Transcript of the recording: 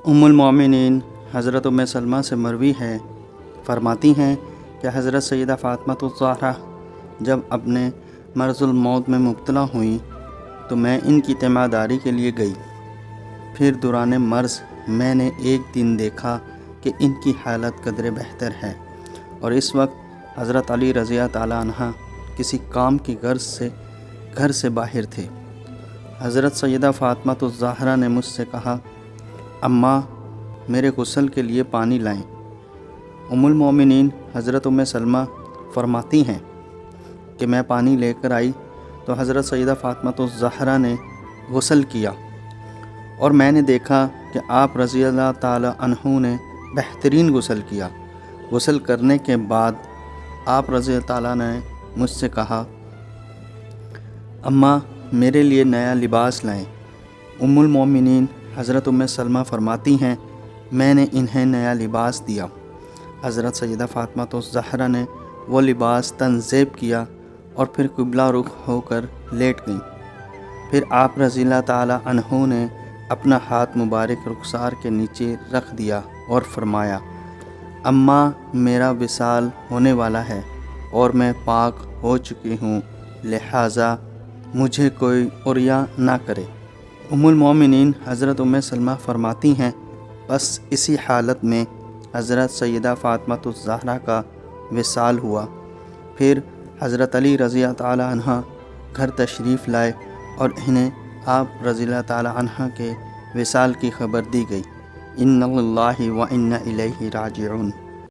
ام المومنین حضرت ام سلمہ سے مروی ہے، فرماتی ہیں کہ حضرت سیدہ فاطمہ الزہرا جب اپنے مرض الموت میں مبتلا ہوئیں تو میں ان کی تیمارداری کے لیے گئی۔ پھر دوران مرض میں نے ایک دن دیکھا کہ ان کی حالت قدرے بہتر ہے، اور اس وقت حضرت علی رضی اللہ تعالیٰ عنہ کسی کام کی غرض سے گھر سے باہر تھے۔ حضرت سیدہ فاطمہ الزہرا نے مجھ سے کہا، اماں میرے غسل کے لیے پانی لائیں۔ ام المومنین حضرت ام سلمہ فرماتی ہیں کہ میں پانی لے کر آئی تو حضرت سیدہ فاطمہ الزہرا نے غسل کیا، اور میں نے دیکھا کہ آپ رضی اللہ تعالی عنہ نے بہترین غسل کیا۔ غسل کرنے کے بعد آپ رضی اللہ تعالیٰ نے مجھ سے کہا، اماں میرے لیے نیا لباس لائیں۔ ام المومنین حضرت ام سلمہ فرماتی ہیں میں نے انہیں نیا لباس دیا۔ حضرت سیدہ فاطمہ الزہرا نے وہ لباس تنزیب کیا اور پھر قبلہ رخ ہو کر لیٹ گئیں۔ پھر آپ رضی اللہ تعالیٰ عنہ نے اپنا ہاتھ مبارک رخسار کے نیچے رکھ دیا اور فرمایا، اماں میرا وصال ہونے والا ہے اور میں پاک ہو چکی ہوں، لہٰذا مجھے کوئی عریاں نہ کرے۔ ام المومنین حضرت ام سلمہ فرماتی ہیں بس اسی حالت میں حضرت سیدہ فاطمہ الزہرا کا وصال ہوا۔ پھر حضرت علی رضی اللہ تعالیٰ عنہ گھر تشریف لائے اور انہیں آپ رضی اللہ تعالیٰ عنہ کے وصال کی خبر دی گئی۔ اِنَّ اللہِ وَإِنَّ إِلَيْهِ راجعون۔